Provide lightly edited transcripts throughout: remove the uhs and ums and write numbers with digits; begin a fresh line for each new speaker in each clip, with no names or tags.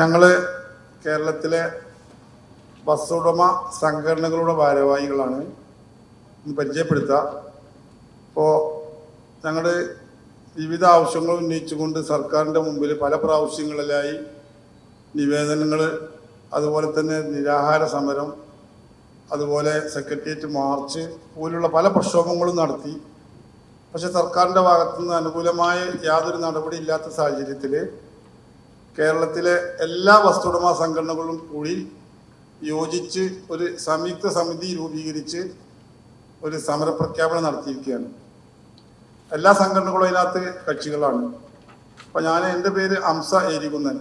ഞങ്ങൾ കേരളത്തിലെ ബസ് ഉടമ സംഘടനകളുടെ ഭാരവാഹികളാണ് പരിചയപ്പെടുത്തുക. അപ്പോൾ ഞങ്ങൾ വിവിധ ആവശ്യങ്ങൾ ഉന്നയിച്ചുകൊണ്ട് സർക്കാരിൻ്റെ മുമ്പിൽ പല പ്രാവശ്യങ്ങളിലായി നിവേദനങ്ങൾ, അതുപോലെ തന്നെ നിരാഹാര സമരം, അതുപോലെ സെക്രട്ടേറിയറ്റ് മാർച്ച് പോലുള്ള പല പ്രക്ഷോഭങ്ങളും നടത്തി. പക്ഷെ സർക്കാരിൻ്റെ ഭാഗത്തുനിന്ന് അനുകൂലമായ യാതൊരു നടപടി ഇല്ലാത്ത സാഹചര്യത്തിൽ കേരളത്തിലെ എല്ലാ ബസ് ഉടമ സംഘടനകളും കൂടി യോജിച്ച് ഒരു സംയുക്ത സമിതി രൂപീകരിച്ച് ഒരു സമരപ്രഖ്യാപനം നടത്തിയിരിക്കുകയാണ്. എല്ലാ സംഘടനകളും അതിനകത്ത് കക്ഷികളാണ്. അപ്പം എൻ്റെ പേര് അംസ ഏരികുന്നൻ,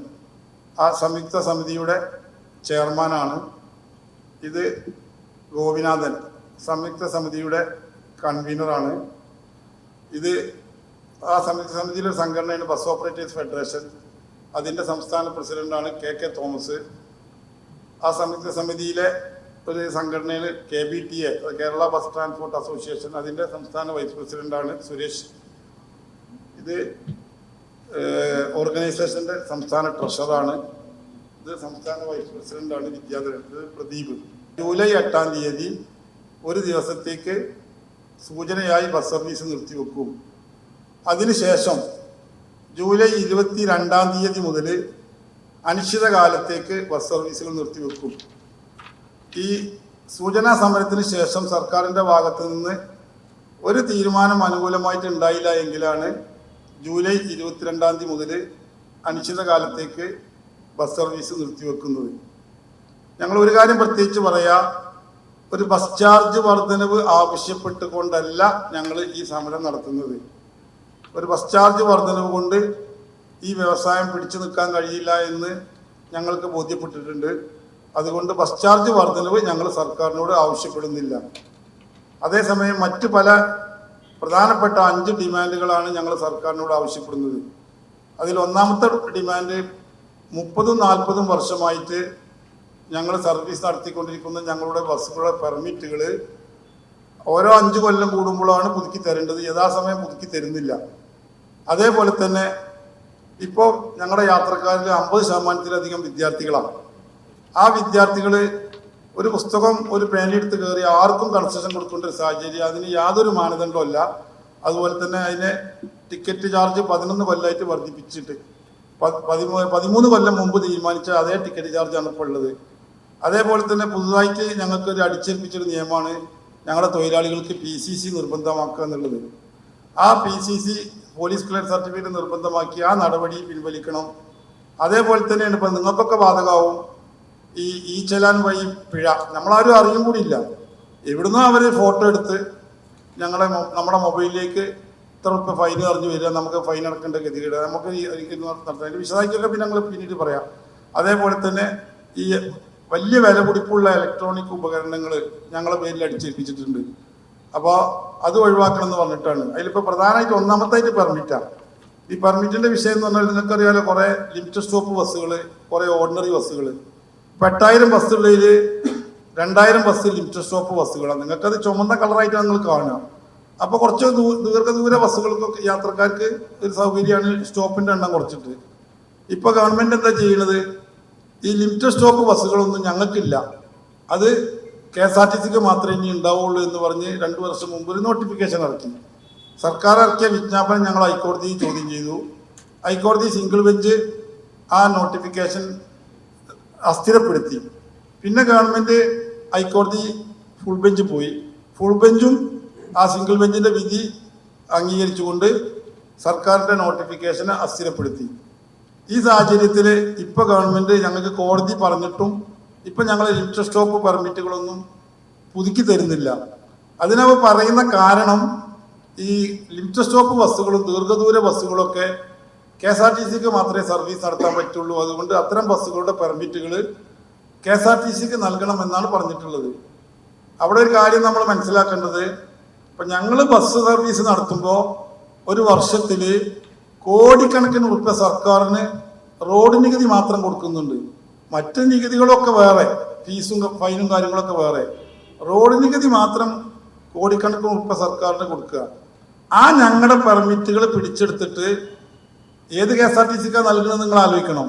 ആ സംയുക്ത സമിതിയുടെ ചെയർമാനാണ്. ഇത് ഗോപിനാഥൻ സംയുക്ത സമിതിയുടെ കൺവീനറാണ്. ഇത് ആ സംയുക്ത സമിതിയിലെ സംഘടനയാണ് ബസ് ഓപ്പറേറ്റേഴ്സ് ഫെഡറേഷൻ. അതിൻ്റെ സംസ്ഥാന പ്രസിഡന്റാണ് കെ തോമസ്. ആ സംയുക്ത സമിതിയിലെ ഒരു സംഘടനയിൽ KBTA, Kerala bus transport association, അതിൻ്റെ സംസ്ഥാന വൈസ് പ്രസിഡന്റാണ് സുരേഷ്. ഇത് ഓർഗനൈസേഷൻ്റെ സംസ്ഥാന ട്രഷറാണ്. ഇത് സംസ്ഥാന വൈസ് പ്രസിഡന്റാണ് വിദ്യാധരൻ. ഇത് പ്രദീപ്. ജൂലൈ 8-ാം തീയതി ഒരു ദിവസത്തേക്ക് സൂചനയായി ബസ് സർവീസ് നിർത്തിവെക്കും. അതിനുശേഷം ജൂലൈ 22-ാം തീയതി മുതൽ അനിശ്ചിതകാലത്തേക്ക് ബസ് സർവീസുകൾ നിർത്തിവെക്കും. ഈ സൂചനാ സമരത്തിന് ശേഷം സർക്കാരിൻ്റെ ഭാഗത്തു നിന്ന് ഒരു തീരുമാനം അനുകൂലമായിട്ട് ഉണ്ടായില്ല എങ്കിലാണ് ജൂലൈ 22-ാം തീയതി മുതൽ അനിശ്ചിതകാലത്തേക്ക് ബസ് സർവീസ് നിർത്തിവെക്കുന്നത്. ഞങ്ങൾ ഒരു കാര്യം പ്രത്യേകിച്ച് പറയാം, ഒരു ബസ് ചാർജ് വർധനവ് ആവശ്യപ്പെട്ടുകൊണ്ടല്ല ഞങ്ങൾ ഈ സമരം നടത്തുന്നത്. ഒരു ബസ് ചാർജ് വർധനവ് കൊണ്ട് ഈ വ്യവസായം പിടിച്ചു നിൽക്കാൻ കഴിയില്ല എന്ന് ഞങ്ങൾക്ക് ബോധ്യപ്പെട്ടിട്ടുണ്ട്. അതുകൊണ്ട് ബസ് ചാർജ് വർധനവ് ഞങ്ങൾ സർക്കാരിനോട് ആവശ്യപ്പെടുന്നില്ല. അതേസമയം മറ്റ് പല പ്രധാനപ്പെട്ട 5 ഡിമാൻഡുകളാണ് ഞങ്ങൾ സർക്കാരിനോട് ആവശ്യപ്പെടുന്നത്. അതിൽ ഒന്നാമത്തെ ഡിമാൻഡ് 30-40 വർഷമായിട്ട് ഞങ്ങൾ സർവീസ് നടത്തിക്കൊണ്ടിരിക്കുന്ന ഞങ്ങളുടെ ബസ്സുകളുടെ പെർമിറ്റുകൾ ഓരോ 5 കൊല്ലം കൂടുമ്പോഴാണ് പുതുക്കി തരേണ്ടത്. യഥാസമയം പുതുക്കി തരുന്നില്ല. അതേപോലെ തന്നെ ഇപ്പോൾ ഞങ്ങളുടെ യാത്രക്കാരിൽ 50%-ലധികം വിദ്യാർത്ഥികളാണ്. ആ വിദ്യാർത്ഥികൾ ഒരു പുസ്തകം, ഒരു പേനയെടുത്ത് കയറി ആർക്കും കൺസെഷൻ കൊടുക്കേണ്ട ഒരു സാഹചര്യം, അതിന് യാതൊരു മാനദണ്ഡമല്ല. അതുപോലെ തന്നെ അതിനെ ടിക്കറ്റ് ചാർജ് 11 കൊല്ലമായിട്ട് വർദ്ധിപ്പിച്ചിട്ട് 13 കൊല്ലം മുമ്പ് തീരുമാനിച്ച അതേ ടിക്കറ്റ് ചാർജാണ് ഇപ്പോൾ ഉള്ളത്. അതേപോലെ തന്നെ പുതുതായിട്ട് ഞങ്ങൾക്കൊരു അടിച്ചേൽപ്പിച്ചൊരു നിയമമാണ് ഞങ്ങളുടെ തൊഴിലാളികൾക്ക് PCC നിർബന്ധമാക്കുക എന്നുള്ളത്. ആ PCC പോലീസ് ക്ലിയർ സർട്ടിഫിക്കറ്റ് നിർബന്ധമാക്കി ആ നടപടി പിൻവലിക്കണം. അതേപോലെ തന്നെയാണ് ഇപ്പം നിങ്ങൾക്കൊക്കെ ബാധകമാവും ഈ ചെലാൻ വഴി പിഴ. നമ്മളാരും അറിയും കൂടിയില്ല. എവിടുന്നോ അവർ ഫോട്ടോ എടുത്ത് നമ്മുടെ മൊബൈലിലേക്ക് ഇത്ര രൂപ ഫൈൻ അറിഞ്ഞു വരിക, നമുക്ക് ഫൈൻ അടക്കേണ്ട ഗതികേട്, നമുക്ക് നടത്താൻ വിശദായിക്കൊക്കെ പിന്നെ ഞങ്ങൾ പിന്നീട് പറയാം. അതേപോലെ തന്നെ ഈ വലിയ വില പിടിപ്പുള്ള ഇലക്ട്രോണിക് ഉപകരണങ്ങൾ ഞങ്ങളെ പേരിൽ അടിച്ചേൽപ്പിച്ചിട്ടുണ്ട്. അപ്പോൾ അത് ഒഴിവാക്കണം എന്ന് പറഞ്ഞിട്ടാണ്. അതിലിപ്പോൾ പ്രധാനമായിട്ട് ഒന്നാമത്തായിട്ട് പെർമിറ്റാണ്. ഈ പെർമിറ്റിൻ്റെ വിഷയം എന്ന് പറഞ്ഞാൽ നിങ്ങൾക്കറിയാലോ, കുറേ ലിമിറ്റഡ് സ്റ്റോപ്പ് ബസ്സുകൾ, കുറേ ഓർഡിനറി ബസ്സുകൾ. ഇപ്പം 8000 ബസ്സുള്ളതിൽ 2000 ബസ് ലിമിറ്റഡ് സ്റ്റോപ്പ് ബസ്സുകളാണ്. നിങ്ങൾക്കത് ചുമന്ന കളറായിട്ടാണ് നിങ്ങൾ കാണുക. അപ്പോൾ കുറച്ച് ദീർഘദൂര ബസ്സുകൾക്കൊക്കെ യാത്രക്കാർക്ക് ഒരു സൗകര്യമാണ് സ്റ്റോപ്പിൻ്റെ എണ്ണം കുറച്ചിട്ട്. ഇപ്പോൾ ഗവൺമെൻറ് എന്താ ചെയ്യുന്നത്, ഈ ലിമിറ്റഡ് സ്റ്റോപ്പ് ബസ്സുകളൊന്നും ഞങ്ങൾക്കില്ല, അത് KSRTCക്ക് മാത്രമേ ഇനി ഉണ്ടാവുള്ളൂ എന്ന് പറഞ്ഞ് 2 വർഷം മുമ്പ് ഒരു നോട്ടിഫിക്കേഷൻ ഇറക്കി. സർക്കാർ ഇറക്കിയ വിജ്ഞാപനം ഞങ്ങൾ ഹൈക്കോടതിയിൽ ചോദ്യം ചെയ്തു. ഹൈക്കോടതി സിംഗിൾ ബെഞ്ച് ആ നോട്ടിഫിക്കേഷൻ അസ്ഥിരപ്പെടുത്തി. പിന്നെ ഗവൺമെൻറ് ഹൈക്കോടതി ഫുൾ ബെഞ്ച് പോയി. ഫുൾ ബെഞ്ചും ആ സിംഗിൾ ബെഞ്ചിൻ്റെ വിധി അംഗീകരിച്ചുകൊണ്ട് സർക്കാരിൻ്റെ നോട്ടിഫിക്കേഷനെ അസ്ഥിരപ്പെടുത്തി. ഈ സാഹചര്യത്തിൽ ഇപ്പോൾ ഗവൺമെൻറ് ഞങ്ങൾക്ക് കോടതി പറഞ്ഞിട്ടും ഇപ്പം ഞങ്ങൾ ലിമിറ്റഡ് സ്റ്റോപ്പ് പെർമിറ്റുകളൊന്നും പുതുക്കി തരുന്നില്ല. അതിനവർ പറയുന്ന കാരണം ഈ ലിമിറ്റഡ് സ്റ്റോപ്പ് ബസ്സുകളും ദീർഘദൂര ബസ്സുകളൊക്കെ KSRTCക്ക് മാത്രമേ സർവീസ് നടത്താൻ പറ്റുള്ളൂ. അതുകൊണ്ട് അത്തരം ബസ്സുകളുടെ പെർമിറ്റുകൾ KSRTCക്ക് നൽകണമെന്നാണ് പറഞ്ഞിട്ടുള്ളത്. അവിടെ ഒരു കാര്യം നമ്മൾ മനസ്സിലാക്കേണ്ടത്, ഇപ്പം ഞങ്ങൾ ബസ് സർവീസ് നടത്തുമ്പോൾ ഒരു വർഷത്തിൽ കോടിക്കണക്കിന് ഉറുപ്പിക സർക്കാരിന് റോഡ് നികുതി മാത്രം കൊടുക്കുന്നുണ്ട്. മറ്റ് നികുതികളൊക്കെ വേറെ, ഫീസും ഫൈനും കാര്യങ്ങളൊക്കെ വേറെ. റോഡ് നികുതി മാത്രം കോടിക്കണക്കിന് ഉറുപ്പിക സർക്കാരിന് കൊടുക്കുക. ആ ഞങ്ങളുടെ പെർമിറ്റുകൾ പിടിച്ചെടുത്തിട്ട് ഏത് KSRTCക്കാണ് നൽകുന്നത് നിങ്ങൾ ആലോചിക്കണം.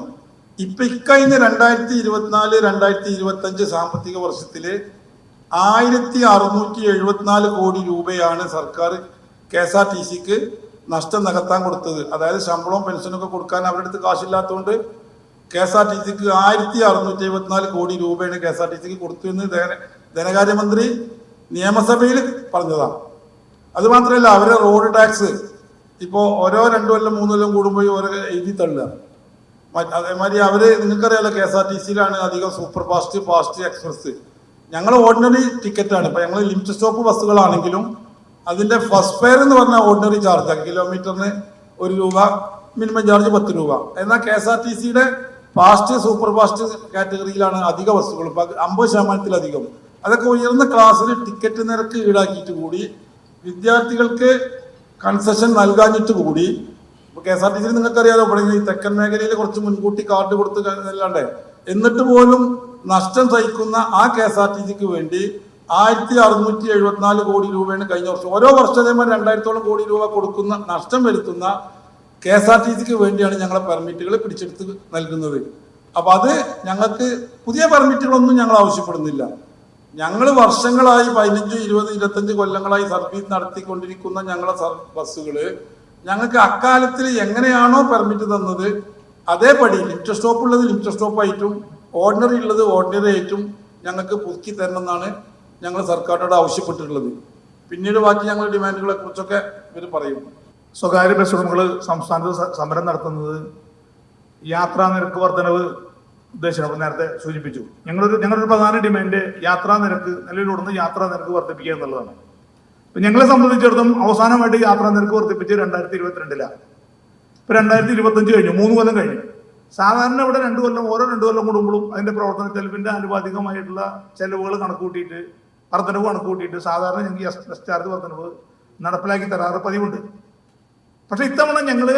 ഇപ്പൊ ഇക്കഴിഞ്ഞ 2024-2025 സാമ്പത്തിക വർഷത്തില് 1674 കോടി രൂപയാണ് സർക്കാർ KSRTCക്ക് നഷ്ടം നികത്താൻ കൊടുത്തത്. അതായത് ശമ്പളവും പെൻഷനൊക്കെ കൊടുക്കാൻ അവരുടെ അടുത്ത് കാശില്ലാത്തതുകൊണ്ട് KSRTCക്ക് 1674 കോടി രൂപയാണ് KSRTCക്ക് കൊടുത്തു എന്ന് ധനകാര്യമന്ത്രി നിയമസഭയിൽ പറഞ്ഞതാണ്. അതുമാത്രമല്ല, അവരെ റോഡ് ടാക്സ് ഇപ്പോൾ ഓരോ 2 കൊല്ലം 3 കൊല്ലം കൂടുമ്പോൾ ഓരോ എഴുതി തള്ളുക. അതേമാതിരി അവര് നിങ്ങൾക്കറിയാലോ, KSRTCയിലാണ് അധികം സൂപ്പർ ഫാസ്റ്റ്, ഫാസ്റ്റ് എക്സ്പ്രസ്. ഞങ്ങൾ ഓർഡിനറി ടിക്കറ്റാണ്. ഇപ്പൊ ഞങ്ങൾ ലിമിറ്റഡ് സ്റ്റോപ്പ് ബസ്സുകളാണെങ്കിലും അതിന്റെ ഫസ്റ്റ് ഫെയർ എന്ന് പറഞ്ഞാൽ ഓർഡിനറി ചാർജാണ്. കിലോമീറ്ററിന് 1 രൂപ, മിനിമം ചാർജ് 10 രൂപ. എന്നാൽ KSRTCയുടെ ഫാസ്റ്റ്, സൂപ്പർ ഫാസ്റ്റ് കാറ്റഗറിയിലാണ് അധിക ബസ്സുകളും, 50%-ലധികം. അതൊക്കെ ഉയർന്ന ക്ലാസ്സിൽ ടിക്കറ്റ് നിരക്ക് ഈടാക്കിയിട്ട് കൂടി വിദ്യാർത്ഥികൾക്ക് കൺസെഷൻ നൽകാഞ്ഞിട്ട് കൂടി ഇപ്പൊ KSRTC നിങ്ങൾക്കറിയാലോ, ഇവിടെ ഈ തെക്കൻ മേഖലയിൽ കുറച്ച് മുൻകൂട്ടി കാർഡ് കൊടുത്ത് അല്ലാണ്ട് എന്നിട്ട് പോലും നഷ്ടം സഹിക്കുന്ന ആ KSRTCക്ക് വേണ്ടി 1674 കോടി രൂപയാണ് കഴിഞ്ഞ വർഷം. ഓരോ വർഷത്തേമാർ 2000-ഓളം കോടി രൂപ കൊടുക്കുന്ന നഷ്ടം വരുത്തുന്ന KSRTCക്ക് വേണ്ടിയാണ് ഞങ്ങളെ പെർമിറ്റുകൾ പിടിച്ചെടുത്ത് നൽകുന്നത്. അപ്പൊ അത് ഞങ്ങൾക്ക് പുതിയ പെർമിറ്റുകളൊന്നും ഞങ്ങൾ ആവശ്യപ്പെടുന്നില്ല. ഞങ്ങൾ വർഷങ്ങളായി 15, 20, 25 കൊല്ലങ്ങളായി സർവീസ് നടത്തിക്കൊണ്ടിരിക്കുന്ന ഞങ്ങളെ ബസ്സുകള് ഞങ്ങൾക്ക് അക്കാലത്തിൽ എങ്ങനെയാണോ പെർമിറ്റ് തന്നത് അതേപടി ലിമിറ്റഡ് സ്റ്റോപ്പ് ഉള്ളത് ലിമിറ്റഡ് സ്റ്റോപ്പായിട്ടും ഓർഡിനറി ഉള്ളത് ഓർഡിനറി ആയിട്ടും ഞങ്ങൾക്ക് പുതുക്കി തരണം എന്നാണ് ഞങ്ങൾ സർക്കാരിനോട് ആവശ്യപ്പെട്ടിട്ടുള്ളത്. പിന്നീട് ബാക്കി ഞങ്ങളുടെ ഡിമാൻഡുകളെ കുറിച്ചൊക്കെ ഇവർ പറയും.
സ്വകാര്യ ബസ് ഉടമകൾ സംസ്ഥാനത്ത് സമരം നടത്തുന്നത് യാത്രാ നിരക്ക് വർധനവ് ഉദ്ദേശിച്ചാണ്. നേരത്തെ സൂചിപ്പിച്ചു, ഞങ്ങളൊരു പ്രധാന ഡിമാൻഡ് യാത്രാ നിരക്ക്, നിലവിലോടുന്ന യാത്രാ നിരക്ക് വർദ്ധിപ്പിക്കുക എന്നുള്ളതാണ്. ഇപ്പൊ ഞങ്ങളെ സംബന്ധിച്ചിടത്തോളം അവസാനമായിട്ട് യാത്രാ നിരക്ക് വർദ്ധിപ്പിച്ച് 2022-ലാണ്. ഇപ്പൊ 2025 കഴിഞ്ഞു, 3 കൊല്ലം കഴിഞ്ഞു. സാധാരണ ഇവിടെ 2 കൊല്ലം, ഓരോ 2 കൊല്ലം കൂടുമ്പോഴും അതിന്റെ പ്രവർത്തന ചെലവിന്റെ ആനുപാതികമായിട്ടുള്ള ചെലവുകൾ കണക്കൂട്ടിയിട്ട്, വർധനവ് കണക്കൂട്ടിയിട്ട് സാധാരണ ഞങ്ങൾക്ക് ബസ് ചാർജ് വർധനവ് നടപ്പിലാക്കി തരാറ് പതിവുണ്ട്. പക്ഷെ ഇത്തവണ ഞങ്ങളെ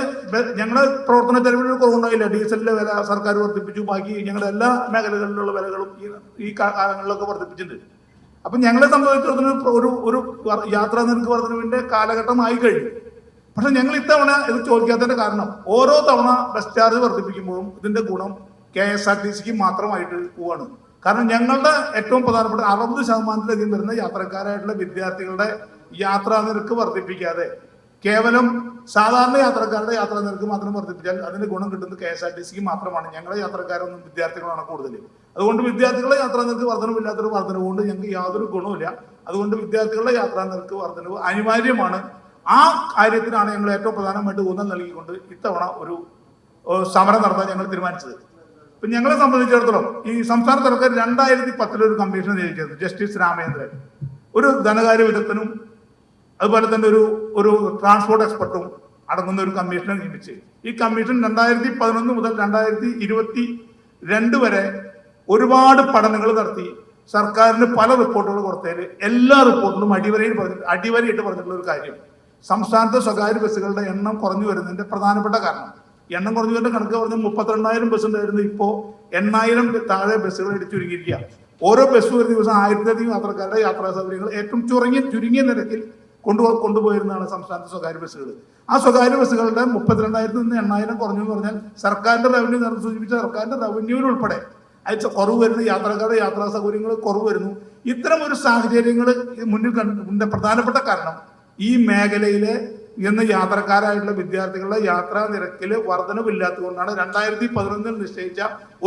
പ്രവർത്തന ചെലവിന് കുറവുണ്ടായില്ല. ഡീസലിന്റെ വില സർക്കാർ വർദ്ധിപ്പിച്ചു. ബാക്കി ഞങ്ങളുടെ എല്ലാ മേഖലകളിലുള്ള വിലകളും ഈ കാലങ്ങളിലൊക്കെ വർദ്ധിപ്പിച്ചിട്ടുണ്ട്. അപ്പൊ ഞങ്ങളെ സംബന്ധിച്ചിടത്തോളം ഒരു യാത്രാ നിരക്ക് വർധനവിന്റെ കാലഘട്ടമായി കഴിഞ്ഞു. പക്ഷെ ഞങ്ങൾ ഇത്തവണ ഇത് ചോദിക്കാത്തതിന്റെ കാരണം, ഓരോ തവണ ബസ് ചാർജ് വർദ്ധിപ്പിക്കുമ്പോഴും ഇതിന്റെ ഗുണം KSRTCക്ക് മാത്രമായിട്ട് പോവാണ്. കാരണം ഞങ്ങളുടെ ഏറ്റവും പ്രധാനപ്പെട്ട 60%-ലധികം വരുന്ന യാത്രക്കാരായിട്ടുള്ള വിദ്യാർത്ഥികളുടെ യാത്രാ നിരക്ക് വർദ്ധിപ്പിക്കാതെ കേവലം സാധാരണ യാത്രക്കാരുടെ യാത്രാ നിരക്ക് മാത്രം വർദ്ധിപ്പിച്ചാൽ അതിന്റെ ഗുണം കിട്ടുന്നത് KSRTCക്ക് മാത്രമാണ്. ഞങ്ങളെ യാത്രക്കാരൊന്നും വിദ്യാർത്ഥികളാണ് കൂടുതൽ. അതുകൊണ്ട് വിദ്യാർത്ഥികളുടെ യാത്രാ നിരക്ക് വർധനവില്ലാത്തൊരു വർധനവ് കൊണ്ട് ഞങ്ങൾക്ക് യാതൊരു ഗുണവുമില്ല. അതുകൊണ്ട് വിദ്യാർത്ഥികളുടെ യാത്രാ നിരക്ക് വർധനവ് അനിവാര്യമാണ്. ആ കാര്യത്തിനാണ് ഞങ്ങൾ ഏറ്റവും പ്രധാനമായിട്ട് ഊന്നൽ നൽകിക്കൊണ്ട് ഇത്തവണ ഒരു സമരം നടത്താൻ ഞങ്ങൾ തീരുമാനിച്ചത്. ഇപ്പൊ ഞങ്ങളെ സംബന്ധിച്ചിടത്തോളം ഈ സംസ്ഥാന സർക്കാർ 2010 ഒരു കമ്മീഷൻ നിയമിച്ചത്, ജസ്റ്റിസ് രാമേന്ദ്രൻ, ഒരു ധനകാര്യ വിദഗ്ധനും അതുപോലെ തന്നെ ഒരു ട്രാൻസ്പോർട്ട് എക്സ്പെർട്ടും അടങ്ങുന്ന ഒരു കമ്മീഷനെ നിയമിച്ച് ഈ കമ്മീഷൻ 2011 മുതൽ 2022 വരെ ഒരുപാട് പഠനങ്ങൾ നടത്തി സർക്കാരിന് പല റിപ്പോർട്ടുകൾ കൊടുത്തതിൽ എല്ലാ റിപ്പോർട്ടിലും അടിവരയിട്ട് പറഞ്ഞിട്ടുള്ള ഒരു കാര്യം, സംസ്ഥാനത്തെ സ്വകാര്യ ബസ്സുകളുടെ എണ്ണം കുറഞ്ഞു വരുന്നതിന്റെ പ്രധാനപ്പെട്ട കാരണം, എണ്ണം കുറഞ്ഞു വരുന്ന കണക്ക് പറഞ്ഞാൽ 32,000 ബസ് ഉണ്ടായിരുന്നു. ഇപ്പോൾ 8,000 താഴെ ബസ്സുകൾ ചുരുങ്ങിയിരിക്കുക. ഓരോ ബസ്സും ഒരു ദിവസം 1000-ലധികം യാത്രക്കാരുടെ യാത്രാ സൗകര്യങ്ങൾ ഏറ്റവും ചുരുങ്ങിയ നിരക്കിൽ കൊണ്ടുപോയിരുന്നതാണ് സംസ്ഥാനത്തെ സ്വകാര്യ ബസ്സുകൾ. ആ സ്വകാര്യ ബസ്സുകളുടെ 32,000 നിന്ന് 8,000 കുറഞ്ഞു എന്ന് പറഞ്ഞാൽ സർക്കാരിന്റെ റവന്യൂ നേരത്തെ സൂചിപ്പിച്ച സർക്കാരിന്റെ റവന്യൂവിൽ ഉൾപ്പെടെ അയച്ച കുറവ് വരുന്നു, യാത്രക്കാരുടെ യാത്രാ സൗകര്യങ്ങൾ കുറവ് വരുന്നു. ഇത്തരം ഒരു സാഹചര്യങ്ങൾ മുന്നിൽ കണ്ട പ്രധാനപ്പെട്ട കാരണം ഈ മേഖലയിലെ യാത്രക്കാരായിട്ടുള്ള വിദ്യാർത്ഥികളുടെ യാത്രാ നിരക്കിൽ വർധനവില്ലാത്തതുകൊണ്ടാണ് 2011 നിശ്ചയിച്ച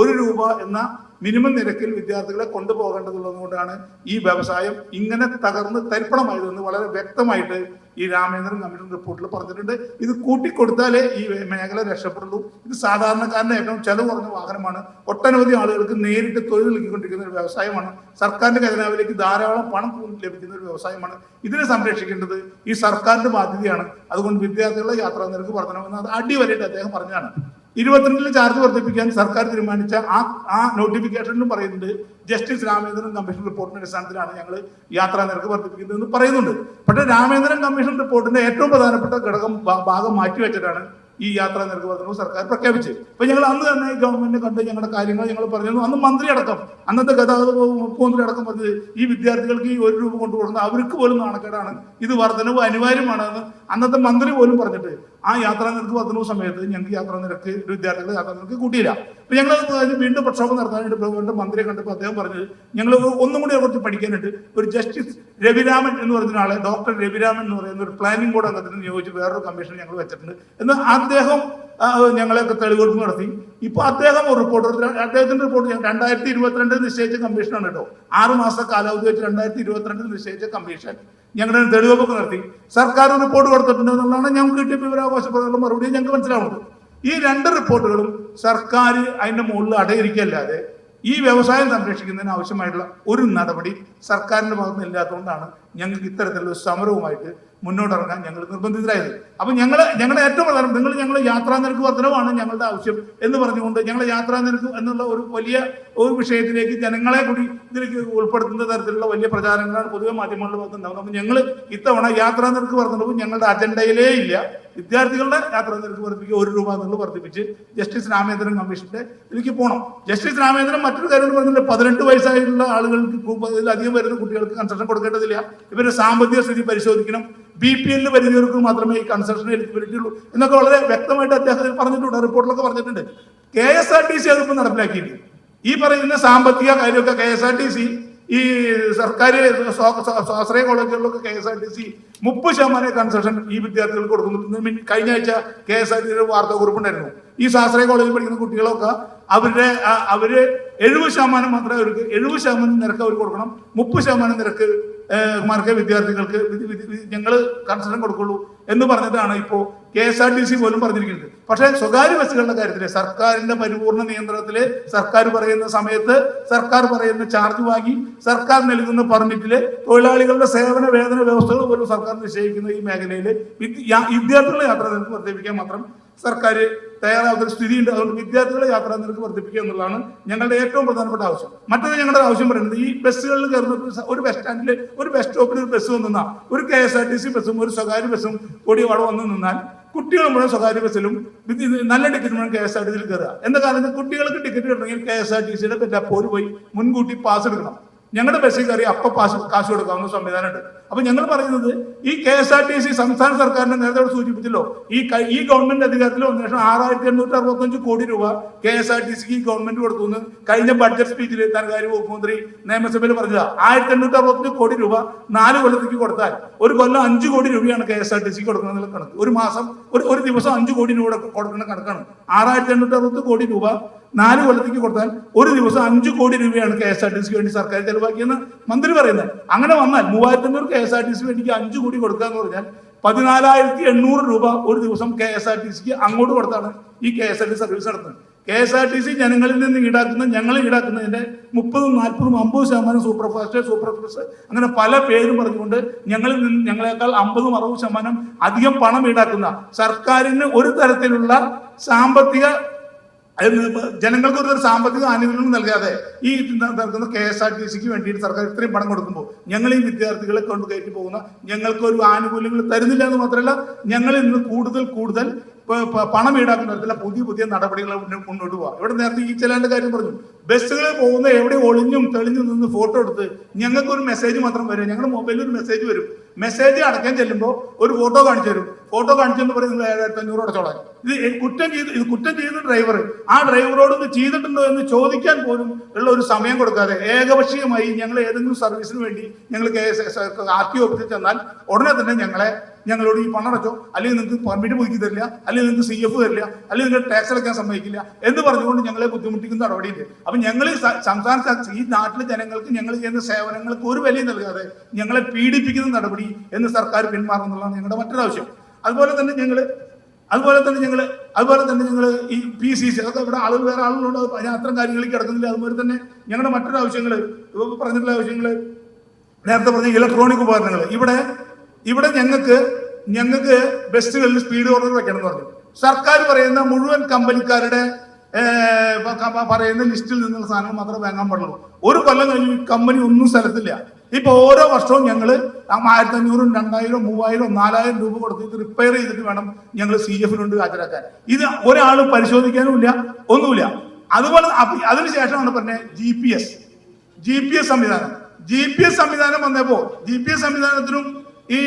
1 രൂപ എന്ന മിനിമം നിരക്കിൽ വിദ്യാർത്ഥികളെ കൊണ്ടുപോകേണ്ടതുള്ളതുകൊണ്ടാണ് ഈ വ്യവസായം ഇങ്ങനെ തകർന്ന് തരിപ്പണമായതെന്ന് വളരെ വ്യക്തമായിട്ട് ഈ രാമേന്ദ്രൻ കമ്മീഷൻ റിപ്പോർട്ടിൽ പറഞ്ഞിട്ടുണ്ട്. ഇത് കൂട്ടിക്കൊടുത്താലേ ഈ മേഖല രക്ഷപ്പെടുള്ളൂ. ഇത് സാധാരണക്കാരന്റെ ഏറ്റവും ചെലവ് കുറഞ്ഞ വാഹനമാണ്. ഒട്ടനവധി ആളുകൾക്ക് നേരിട്ട് തൊഴിൽ നൽകിക്കൊണ്ടിരിക്കുന്ന ഒരു വ്യവസായമാണ്. സർക്കാരിന്റെ ഖജനാവിലേക്ക് ധാരാളം പണം ലഭിക്കുന്ന ഒരു വ്യവസായമാണ്. ഇതിനെ സംരക്ഷിക്കേണ്ടത് ഈ സർക്കാരിന്റെ ബാധ്യതയാണ്. അതുകൊണ്ട് വിദ്യാർത്ഥികളുടെ യാത്രാ നിരക്ക് വർധനമെന്ന് അത് അടിവരയിട്ട് അദ്ദേഹം പറഞ്ഞാണ്. 22 ചാർജ് വർദ്ധിപ്പിക്കാൻ സർക്കാർ തീരുമാനിച്ച ആ നോട്ടിഫിക്കേഷനിലും പറയുന്നുണ്ട്, ജസ്റ്റിസ് രാമേന്ദ്രൻ കമ്മീഷൻ റിപ്പോർട്ടിന്റെ അടിസ്ഥാനത്തിലാണ് ഞങ്ങൾ യാത്രാ നിരക്ക് വർദ്ധിപ്പിക്കുന്നതെന്ന് പറയുന്നുണ്ട്. പക്ഷേ രാമേന്ദ്രൻ കമ്മീഷൻ റിപ്പോർട്ടിന്റെ ഏറ്റവും പ്രധാനപ്പെട്ട ഭാഗം മാറ്റിവെച്ചിട്ടാണ് ഈ യാത്രാ നിരക്ക് വർധനവ് സർക്കാർ പ്രഖ്യാപിച്ചത്. അപ്പൊ ഞങ്ങൾ അന്ന് തന്നെ ഗവൺമെന്റിനെ കണ്ട് ഞങ്ങളുടെ കാര്യങ്ങൾ ഞങ്ങൾ പറഞ്ഞിരുന്നു. അന്ന് മന്ത്രി അടക്കം, അന്നത്തെ ഗതാഗത മുഖ്യമന്ത്രി അടക്കം പറഞ്ഞത് ഈ വിദ്യാർത്ഥികൾക്ക് ഈ 1 രൂപ കൊണ്ടുപോകുന്നത് അവർക്ക് പോലും നാണക്കേടാണ്, ഇത് വർധനവ് അനിവാര്യമാണെന്ന് അന്നത്തെ മന്ത്രി പോലും പറഞ്ഞിട്ട് ആ യാത്രാ നിരക്ക് വർധന സമയത്ത് ഞങ്ങൾക്ക് യാത്രാ നിരക്ക് വിദ്യാർത്ഥികളുടെ യാത്രാ നിരക്ക് കൂട്ടിയില്ല. അപ്പൊ ഞങ്ങൾ വീണ്ടും പ്രക്ഷോഭം നടത്താനായിട്ട് ഗവൺമെന്റ് മന്ത്രിയെ കണ്ടപ്പോൾ അദ്ദേഹം പറഞ്ഞത് ഞങ്ങൾ ഒന്നും കൂടി കുറച്ച് പഠിക്കാനായിട്ട് ഒരു ജസ്റ്റിസ് രവിരാമൻ എന്ന് പറയുന്ന ആളെ, ഡോക്ടർ രവിരാമൻ എന്ന് പറയുന്ന ഒരു പ്ലാനിംഗ് ബോർഡ് അംഗത്തിന് നിയോഗിച്ച് വേറൊരു കമ്മീഷൻ ഞങ്ങൾ വെച്ചിട്ടുണ്ട് എന്ന് അദ്ദേഹം ഞങ്ങളെയൊക്കെ തെളിവെടുപ്പ് നടത്തി. ഇപ്പൊ അദ്ദേഹം ഒരു റിപ്പോർട്ട്, അദ്ദേഹത്തിന്റെ റിപ്പോർട്ട് 2022 നിശ്ചയിച്ച കമ്മീഷനാണ് കേട്ടോ. 6 മാസത്തെ കാലാവധി വെച്ച് 2022 നിശ്ചയിച്ച കമ്മീഷൻ ഞങ്ങളുടെ തെളിവെടുപ്പ് നടത്തി സർക്കാർ റിപ്പോർട്ട് കൊടുത്തിട്ടുണ്ട് എന്നുള്ളതാണ് ഞങ്ങൾക്ക് കിട്ടിയ വിവരാവകാശ പ്രകാരമുള്ള മറുപടി ഞങ്ങൾക്ക് മനസ്സിലാവുന്നത്. ഈ 2 റിപ്പോർട്ടുകളും സർക്കാർ അതിന്റെ മുകളിൽ അടയിരിക്കല്ലാതെ ഈ വ്യവസായം സംരക്ഷിക്കുന്നതിന് ആവശ്യമായിട്ടുള്ള ഒരു നടപടി സർക്കാരിന്റെ ഭാഗത്ത് നിന്ന് ഇല്ലാത്തതുകൊണ്ടാണ് ഞങ്ങൾക്ക് ഇത്തരത്തിലുള്ള സമരവുമായിട്ട് മുന്നോട്ടിറങ്ങാൻ ഞങ്ങൾ നിർബന്ധിതരായത്. അപ്പൊ ഞങ്ങളുടെ ഏറ്റവും പ്രധാനം ഞങ്ങൾ യാത്രാ നിരക്ക് വർധനമാണ് ഞങ്ങളുടെ ആവശ്യം എന്ന് പറഞ്ഞുകൊണ്ട് ഞങ്ങൾ യാത്രാ നിരക്ക് എന്നുള്ള ഒരു വലിയ ഒരു വിഷയത്തിലേക്ക് ജനങ്ങളെ കൂടി ഇതിലേക്ക് ഉൾപ്പെടുത്തുന്ന തരത്തിലുള്ള വലിയ പ്രചാരണങ്ങളാണ് പൊതുവെ മാധ്യമങ്ങളുടെ ഭാഗത്ത് ഉണ്ടാകുന്നത്. അപ്പൊ ഞങ്ങൾ ഇത്തവണ യാത്രാ നിരക്ക് വർധനവും ഞങ്ങളുടെ അജണ്ടയിലേ ഇല്ല. വിദ്യാർത്ഥികളുടെ യാത്രാ നിരക്ക് വർദ്ധിപ്പിക്കുക 1 രൂപ എന്നുള്ളത് വർദ്ധിപ്പിച്ച് ജസ്റ്റിസ് രാമേന്ദ്രൻ കമ്മീഷന്റെ ഇതിലേക്ക് പോകണം. ജസ്റ്റിസ് രാമേന്ദ്രൻ മറ്റൊരു കാര്യം പറഞ്ഞില്ല, 18 വയസ്സായിട്ടുള്ള ആളുകൾക്ക് ഇതിലധികം വരുന്ന കുട്ടികൾക്ക് കൺസെഷൻ കൊടുക്കേണ്ടതില്ല. ഇവരുടെ സാമ്പത്തിക സ്ഥിതി പരിശോധിക്കണം. BPL പരിധികൾക്ക് മാത്രമേ ഈ കൺസെഷൻ എലിജിബിലിറ്റി ഉള്ളൂ എന്നൊക്കെ വളരെ വ്യക്തമായിട്ട് അദ്ദേഹം പറഞ്ഞിട്ടുണ്ട്, റിപ്പോർട്ടിലൊക്കെ പറഞ്ഞിട്ടുണ്ട്. KSRTC അതിപ്പോൾ നടപ്പിലാക്കിയില്ല. ഈ പറയുന്ന സാമ്പത്തിക കാര്യമൊക്കെ KSRTC ഈ സർക്കാർ സ്വാശ്രയ കോളേജുകളിലൊക്കെ KSRTC 30% കൺസെഷൻ ഈ വിദ്യാർത്ഥികൾക്ക് കൊടുക്കുന്നു. കഴിഞ്ഞ ആഴ്ച KSRTC വാർത്താ കുറിപ്പുണ്ടായിരുന്നു. ഈ സ്വാശ്രയ കോളേജിൽ പഠിക്കുന്ന കുട്ടികളൊക്കെ അവര് 70% മാത്രമേ അവർക്ക് 70% നിരക്ക് അവർ കൊടുക്കണം. 30% നിരക്ക് മാർക്ക് വിദ്യാർത്ഥികൾക്ക് ഞങ്ങൾ കൺസെഷൻ കൊടുക്കുള്ളൂ എന്ന് പറഞ്ഞിട്ടാണ് ഇപ്പോൾ KSRTC പോലും പറഞ്ഞിരിക്കുന്നത്. പക്ഷേ സ്വകാര്യ ബസ്സുകളുടെ കാര്യത്തില് സർക്കാരിന്റെ പരിപൂർണ നിയന്ത്രണത്തില് സർക്കാർ പറയുന്ന സമയത്ത് സർക്കാർ പറയുന്ന ചാർജ് വാങ്ങി സർക്കാർ നൽകുന്ന പെർമിറ്റില് തൊഴിലാളികളുടെ സേവന വേതന വ്യവസ്ഥകൾ പോലും സർക്കാർ നിശ്ചയിക്കുന്ന ഈ മേഖലയിൽ വിദ്യാർത്ഥികളുടെ യാത്രാ നിരക്ക് വർദ്ധിപ്പിക്കാൻ മാത്രം സർക്കാർ തയ്യാറാവുന്ന സ്ഥിതിയുണ്ട്. അതുകൊണ്ട് വിദ്യാർത്ഥികളെ യാത്രാ നിരക്ക് വർദ്ധിപ്പിക്കുക എന്നുള്ളതാണ് ഞങ്ങളുടെ ഏറ്റവും പ്രധാനപ്പെട്ട ആവശ്യം. മറ്റൊരു ഞങ്ങളുടെ ആവശ്യം പറയുന്നത് ഈ ബസ്സുകളിൽ കയറുന്ന ഒരു ബസ് സ്റ്റാൻഡിൽ ഒരു ബസ് സ്റ്റോപ്പിൽ ഒരു ബസ് വന്നു നിന്നാൽ ഒരു KSRTC ബസ്സും ഒരു സ്വകാര്യ ബസ്സും കൂടി അവിടെ വന്നു നിന്നാൽ കുട്ടികൾ മുഴുവൻ സ്വകാര്യ ബസ്സിലും നല്ല ടിക്കറ്റ് മുഴുവൻ KSRTC കയറുക. എന്താ കാരണം കുട്ടികൾക്ക് ടിക്കറ്റ് കിട്ടണമെങ്കിൽ KSRTCയുടെ പോയി പോയി മുൻകൂട്ടി പാസ് എടുക്കണം. ഞങ്ങളുടെ ബസ്സിൽ കയറി അപ്പൊ കാശ് കൊടുക്കാവുന്ന സംവിധാനമുണ്ട്. അപ്പൊ ഞങ്ങൾ പറയുന്നത് ഈ KSRTC സംസ്ഥാന സർക്കാരിനെ നേരത്തെ സൂചിപ്പിച്ചല്ലോ, ഈ ഗവൺമെന്റ് അധികാരത്തിൽ വന്ന ശേഷം 6865 കോടി രൂപ KSRTCക്ക് ഈ ഗവൺമെന്റ് കൊടുത്തു എന്ന് കഴിഞ്ഞ ബഡ്ജറ്റ് സ്പീച്ചിൽ ധനകാര്യ വകുപ്പ് മന്ത്രി നിയമസഭയിൽ പറഞ്ഞതാ. 1865 കോടി രൂപ 4 കൊല്ലത്തേക്ക് കൊടുത്താൽ ഒരു കൊല്ലം 5 കോടി രൂപയാണ് KSRTC കൊടുക്കുന്ന കണക്ക്. ഒരു മാസം ഒരു ദിവസം 5 കോടി രൂപ കൊടുക്കുന്ന കണക്കാണ്. 6860 കോടി രൂപ 4 കൊല്ലത്തേക്ക് കൊടുത്താൽ ഒരു ദിവസം 5 കോടി രൂപയാണ് KSRTCക്ക് വേണ്ടി സർക്കാർ ചെലവാക്കിയെന്ന് മന്ത്രി പറയുന്നത്. അങ്ങനെ വന്നാൽ 3500 KSRTC വേണ്ടിക്ക് 5 കോടി കൊടുക്കുക എന്ന് പറഞ്ഞാൽ 14,800 രൂപ ഒരു ദിവസം KSRTCക്ക് അങ്ങോട്ട് കൊടുത്താണ് ഈ KSRTC സർവീസ് നടത്തുന്നത്. KSRTC ജനങ്ങളിൽ നിന്ന് ഞങ്ങൾ ഈടാക്കുന്നതിന്റെ 30%, 40%, 50% സൂപ്പർ ഫാസ്റ്റ് അങ്ങനെ പല പേരും പറഞ്ഞുകൊണ്ട് ഞങ്ങളെക്കാൾ 50%, 60% അധികം പണം ഈടാക്കുന്ന സർക്കാരിന് ഒരു തരത്തിലുള്ള സാമ്പത്തിക ജനങ്ങൾക്ക് ഒരു സാമ്പത്തിക ആനുകൂല്യം നൽകാതെ ഈ നടക്കുന്ന KSRTCക്ക് വേണ്ടിയിട്ട് സർക്കാർ ഇത്രയും പണം കൊടുക്കുമ്പോൾ ഞങ്ങൾ ഈ വിദ്യാർത്ഥികളെ കൊണ്ട് കയറ്റി പോകുന്ന ഞങ്ങൾക്ക് ഒരു ആനുകൂല്യങ്ങൾ തരുന്നില്ല എന്ന് മാത്രമല്ല ഞങ്ങൾ ഇന്ന് കൂടുതൽ പണം ഈടാക്കുന്ന തരത്തിലുള്ള പുതിയ നടപടികൾ മുന്നോട്ട് പോകാം. ഇവിടെ നേരത്തെ ഈ ചെല്ലാൻ്റെ കാര്യം പറഞ്ഞു. ബസ്സുകളിൽ പോകുന്ന എവിടെ ഒളിഞ്ഞും തെളിഞ്ഞും നിന്ന് ഫോട്ടോ എടുത്ത് ഞങ്ങൾക്ക് ഒരു മെസ്സേജ് മാത്രം വരും. ഞങ്ങളുടെ മൊബൈലിൽ ഒരു മെസ്സേജ് വരും. മെസ്സേജ് അടക്കാൻ ചെല്ലുമ്പോൾ ഒരു ഫോട്ടോ കാണിച്ചു തരും. ഫോട്ടോ കാണിച്ചെന്ന് പറയും നിങ്ങൾ 7500 അടച്ചോളാൻ. ഇത് കുറ്റം ചെയ്ത ഡ്രൈവർ ആ ഡ്രൈവറോട് ഇത് ചെയ്തിട്ടുണ്ടോ എന്ന് ചോദിക്കാൻ പോലും ഉള്ള ഒരു സമയം കൊടുക്കാതെ ഏകപക്ഷീയമായി ഞങ്ങൾ ഏതെങ്കിലും സർവീസിന് വേണ്ടി ഞങ്ങൾ RTO ഓഫീസിൽ ചെന്നാൽ ഉടനെ തന്നെ ഞങ്ങളോട് ഈ പണം അടച്ചോ, അല്ലെങ്കിൽ നിങ്ങൾക്ക് പെർമിറ്റ് പുതുക്കി തരില്ല, അല്ലെങ്കിൽ നിങ്ങൾക്ക് CF തരില്ല, അല്ലെങ്കിൽ നിങ്ങൾക്ക് ടാക്സ് അടയ്ക്കാൻ സമ്മതിക്കില്ല എന്ന് പറഞ്ഞുകൊണ്ട് ഞങ്ങളെ ബുദ്ധിമുട്ടിക്കുന്ന നടപടിയുണ്ട്. അപ്പൊ ഞങ്ങൾ സംസ്ഥാന ഈ നാട്ടിലെ ജനങ്ങൾക്ക് ഞങ്ങൾ ചെയ്യുന്ന സേവനങ്ങൾക്ക് ഒരു വില നൽകാതെ ഞങ്ങളെ പീഡിപ്പിക്കുന്ന നടപടി എന്ന് സർക്കാർ പിന്മാറുന്നുള്ളതാണ് ഞങ്ങളുടെ മറ്റൊരു ആവശ്യം. അതുപോലെ തന്നെ ഞങ്ങൾ ഈ PCC അതൊക്കെ ഇവിടെ വേറെ ആളുകളുണ്ട്, ഞാൻ അത്തരം കാര്യങ്ങളിലേക്ക് കിടക്കുന്നില്ല. അതുപോലെ തന്നെ ഞങ്ങളുടെ മറ്റൊരു ആവശ്യങ്ങൾ പറഞ്ഞിട്ടുള്ള ആവശ്യങ്ങൾ നേരത്തെ പറഞ്ഞ ഇലക്ട്രോണിക് ഉപകരണങ്ങൾ ഇവിടെ ഞങ്ങൾക്ക് ബസ്സുകളിൽ സ്പീഡ് ഓർഡർ വെക്കണം എന്ന് പറഞ്ഞു. സർക്കാർ പറയുന്ന മുഴുവൻ കമ്പനിക്കാരുടെ പറയുന്ന ലിസ്റ്റിൽ നിന്നുള്ള സാധനങ്ങൾ മാത്രമേ വാങ്ങാൻ പാടുള്ളൂ. ഒരു കൊല്ലം കഴിഞ്ഞ് കമ്പനി ഒന്നും സ്ഥലത്തില്ല. ഇപ്പൊ ഓരോ വർഷവും ഞങ്ങൾ 1500, 2000, 3000, 4000 രൂപ കൊടുത്തിട്ട് റിപ്പയർ ചെയ്തിട്ട് വേണം ഞങ്ങൾ CF ഹാജരാക്കാൻ. ഇത് ഒരാളും പരിശോധിക്കാനും ഇല്ല, ഒന്നുമില്ല. അതുപോലെ അതിനുശേഷമാണ് പറഞ്ഞത് GPS സംവിധാനം. GPS സംവിധാനം വന്നപ്പോ GPS സംവിധാനത്തിനും ഈ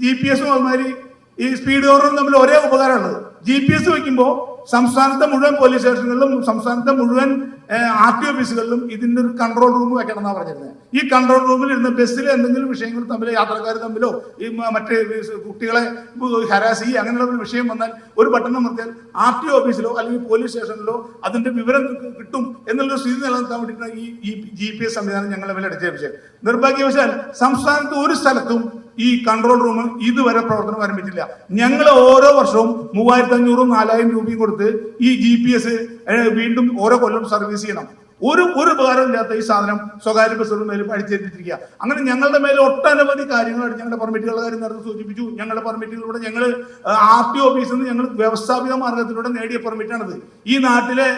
GPS അതുമാതിരി ഈ സ്പീഡ് ഗവർണറും തമ്മിൽ ഒരേ ഉപകാരമുള്ളത്. GPS വയ്ക്കുമ്പോൾ സംസ്ഥാനത്തെ മുഴുവൻ പോലീസ് സ്റ്റേഷനുകളിലും സംസ്ഥാനത്തെ മുഴുവൻ RTO ഓഫീസുകളിലും ഇതിൻ്റെ ഒരു കൺട്രോൾ റൂം വെക്കണം എന്നാണ് പറഞ്ഞിരുന്നത്. ഈ കൺട്രോൾ റൂമിൽ ഇരുന്ന് ബസ്സിൽ എന്തെങ്കിലും വിഷയങ്ങൾ തമ്മിൽ യാത്രക്കാർ തമ്മിലോ ഈ മറ്റേ കുട്ടികളെ ഹരാസ് ചെയ്യുക അങ്ങനെയുള്ള ഒരു വിഷയം വന്നാൽ ഒരു ബട്ടൺ അമർത്തിയാൽ RTO ഓഫീസിലോ അല്ലെങ്കിൽ പോലീസ് സ്റ്റേഷനിലോ അതിന്റെ വിവരം കിട്ടും എന്നുള്ളൊരു സ്ഥിതി നിലനിർത്താൻ വേണ്ടിയിട്ടാണ് ഈ GPS സംവിധാനം ഞങ്ങളെ മേലെ അടിച്ചേൽപ്പിച്ചത്. നിർഭാഗ്യവശാൽ സംസ്ഥാനത്ത് ഒരു സ്ഥലത്തും ഈ കൺട്രോൾ റൂം ഇതുവരെ പ്രവർത്തനം ആരംഭിച്ചില്ല. ഞങ്ങൾ ഓരോ വർഷവും 3500 4000 രൂപയും കൊടുത്ത് ഈ GPS വീണ്ടും ഓരോ കൊല്ലം സർവീസ് ചെയ്യണം. ഒരു ഉപകാരമില്ലാത്ത ഈ സാധനം സ്വകാര്യ ബസ്സുകളുടെ മേലും അടിച്ചേൽപ്പിച്ചിരിക്കുക. അങ്ങനെ ഞങ്ങളുടെ മേലെ ഒട്ടനവധി കാര്യങ്ങളാണ്. ഞങ്ങളുടെ പെർമിറ്റുകളുടെ കാര്യം നേരത്തെ സൂചിപ്പിച്ചു. ഞങ്ങളുടെ പെർമിറ്റുകളിലൂടെ ഞങ്ങൾ RTO ഓഫീസിൽ നിന്ന് ഞങ്ങൾ വ്യവസ്ഥാപിത മാർഗത്തിലൂടെ നേടിയ പെർമിറ്റാണിത്. ഈ നാട്ടിലെ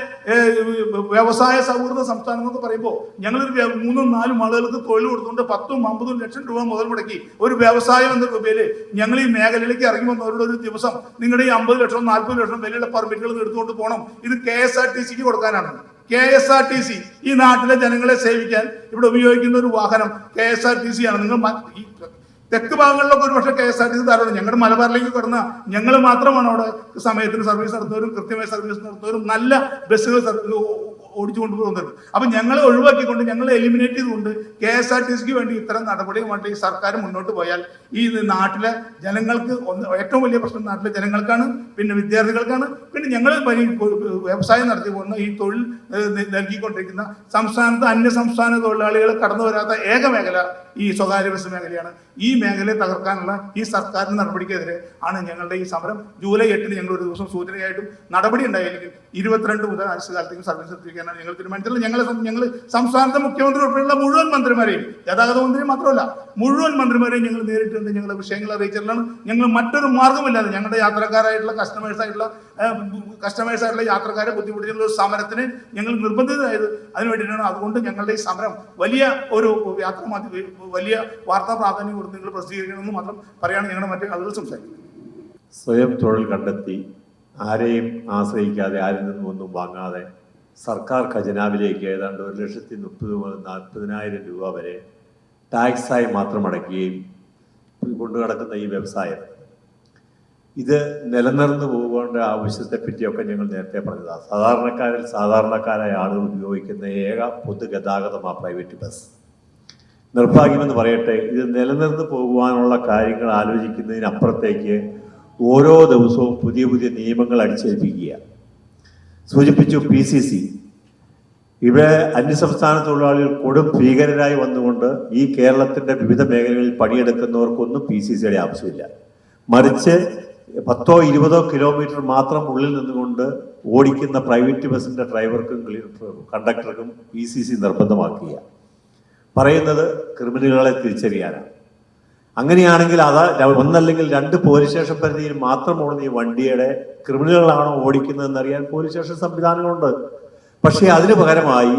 വ്യവസായ സൗഹൃദ സംസ്ഥാനം എന്നൊക്കെ പറയുമ്പോൾ ഞങ്ങളൊരു 3-4 ആളുകൾക്ക് തൊഴിൽ കൊടുത്തുകൊണ്ട് 10-50 ലക്ഷം രൂപ മുതൽ മുടക്കി ഒരു വ്യവസായം എന്ന രൂപയിൽ ഞങ്ങൾ ഈ മേഖലയിലേക്ക് ഇറങ്ങി വന്നവരുടെ ഒരു ദിവസം നിങ്ങളുടെ ഈ 50 ലക്ഷം 40 ലക്ഷം വിലയുള്ള പെർമിറ്റുകൾ എടുത്തുകൊണ്ട് പോകണം. ഇത് KSRTCക്ക് കൊടുക്കാനാണ്. KSRTC ഈ നാട്ടിലെ ജനങ്ങളെ സേവിക്കാൻ ഇവിടെ ഉപയോഗിക്കുന്ന ഒരു വാഹനം KSRTC ആണ്. നിങ്ങൾ ഈ തെക്ക് ഭാഗങ്ങളിലൊക്കെ ഒരു പക്ഷേ KSRTC ധാരാളം. ഞങ്ങളുടെ മലബാറിലേക്ക് കടന്ന ഞങ്ങൾ മാത്രമാണ് അവിടെ സമയത്തിന് സർവീസ് നടത്തുന്നവരും കൃത്യമായി സർവീസ് നടത്തുന്നവരും നല്ല ബസ്സുകൾ ഓടിച്ചു കൊണ്ടുപോകുന്നത്. അപ്പൊ ഞങ്ങളെ ഒഴിവാക്കിക്കൊണ്ട് ഞങ്ങളെ എലിമിനേറ്റ് ചെയ്തുകൊണ്ട് KSRTCക്ക് വേണ്ടി ഇത്തരം നടപടികളുമായിട്ട് ഈ സർക്കാർ മുന്നോട്ട് പോയാൽ ഈ നാട്ടിലെ ജനങ്ങൾക്ക് ഏറ്റവും വലിയ പ്രശ്നം നാട്ടിലെ ജനങ്ങൾക്കാണ്, പിന്നെ വിദ്യാർത്ഥികൾക്കാണ്, പിന്നെ ഞങ്ങൾ വ്യവസായം നടത്തി പോകുന്ന ഈ തൊഴിൽ നൽകിക്കൊണ്ടിരിക്കുന്ന സംസ്ഥാനത്ത് അന്യ സംസ്ഥാന തൊഴിലാളികൾ കടന്നു വരാത്ത ഏക മേഖല ഈ സ്വകാര്യ ബസ് മേഖലയാണ്. ഈ മേഖലയെ തകർക്കാനുള്ള ഈ സർക്കാരിന്റെ നടപടിക്കെതിരെ ആണ് ഞങ്ങളുടെ ഈ സമരം. ജൂലൈ 8 ഞങ്ങൾ ഒരു ദിവസം സൂചനയായിട്ടും നടപടി ഉണ്ടായില്ലെങ്കിൽ 22 മുതൽ അനിശ്ചിതകാലത്തേക്കും സർവീസ് എത്തിക്കാനാണ് ഞങ്ങൾ തീരുമാനിച്ചത്. ഞങ്ങൾ സംസ്ഥാനത്തെ മുഖ്യമന്ത്രി ഉൾപ്പെടെയുള്ള മുഴുവൻ മന്ത്രിമാരെയും, ഗതാഗത മന്ത്രി മാത്രമല്ല മുഴുവൻ മന്ത്രിമാരെയും ഞങ്ങൾ നേരിട്ടുണ്ട് ഞങ്ങളുടെ വിഷയങ്ങൾ അറിയിച്ചിട്ടുള്ളതാണ്. ഞങ്ങൾ മറ്റൊരു മാർഗമില്ലാതെ ഞങ്ങളുടെ യാത്രക്കാരായിട്ടുള്ള കസ്റ്റമേഴ്സായിട്ടുള്ള യാത്രക്കാരെ ബുദ്ധിമുട്ടിയുള്ള ഒരു സമരത്തിന് ഞങ്ങൾ നിർബന്ധിതരായത് അതിന് വേണ്ടിയിട്ടാണ്. അതുകൊണ്ട് ഞങ്ങളുടെ ഈ സമരം വലിയ ഒരു വലിയ വാർത്താ പ്രാധാന്യം കൊടുത്ത് നിങ്ങൾ പ്രസിദ്ധീകരിക്കണമെന്ന് മാത്രം പറയാണ് ഞങ്ങളുടെ മറ്റു ആളുകൾ സംസാരിക്കുന്നത്.
സ്വയം തൊഴിൽ കണ്ടെത്തി ആരെയും ആശ്രയിക്കാതെ ആരിൽ നിന്നും ഒന്നും വാങ്ങാതെ സർക്കാർ ഖജനാവിലേക്ക് ഏതാണ്ട് 1,30,000 മുതൽ 40,000 രൂപ വരെ ടാക്സായി മാത്രം അടയ്ക്കുകയും കൊണ്ടു നടക്കുന്ന ഈ വ്യവസായം ഇത് നിലനിർന്നു പോകേണ്ട ആവശ്യത്തെ പറ്റിയൊക്കെ ഞങ്ങൾ നേരത്തെ പറഞ്ഞതാണ്. സാധാരണക്കാരായ ആളുകൾ ഉപയോഗിക്കുന്ന ഏക പൊതുഗതാഗതമാണ് പ്രൈവറ്റ് ബസ്. നിർഭാഗ്യമെന്ന് പറയട്ടെ, ഇത് നിലനിർന്നു പോകുവാനുള്ള കാര്യങ്ങൾ ആലോചിക്കുന്നതിനപ്പുറത്തേക്ക് ഓരോ ദിവസവും പുതിയ പുതിയ നിയമങ്ങൾ അടിച്ചേൽപ്പിക്കുക. സൂചിപ്പിച്ചു PCC. ഇവിടെ അന്യസംസ്ഥാന തൊഴിലാളികൾ കൊടും ഭീകരരായി വന്നുകൊണ്ട് ഈ കേരളത്തിൻ്റെ വിവിധ മേഖലകളിൽ പണിയെടുക്കുന്നവർക്കൊന്നും PCCയുടെ ആവശ്യമില്ല. മറിച്ച് 10-20 കിലോമീറ്റർ മാത്രം ഉള്ളിൽ നിന്നുകൊണ്ട് ഓടിക്കുന്ന പ്രൈവറ്റ് ബസ്സിൻ്റെ ഡ്രൈവർക്കും കണ്ടക്ടർക്കും PCC നിർബന്ധമാക്കുക. പറയുന്നത് ക്രിമിനലുകളെ തിരിച്ചറിയാനാണ്. അങ്ങനെയാണെങ്കിൽ ഒന്നല്ലെങ്കിൽ 2 പോലീസ് സ്റ്റേഷൻ പരിധിയിൽ മാത്രം ഓടുന്ന ഈ വണ്ടിയുടെ ക്രിമിനലുകളാണോ ഓടിക്കുന്നതെന്നറിയാൻ പോലീസ് സ്റ്റേഷൻ സംവിധാനങ്ങളുണ്ട്. പക്ഷേ അതിന് പകരമായി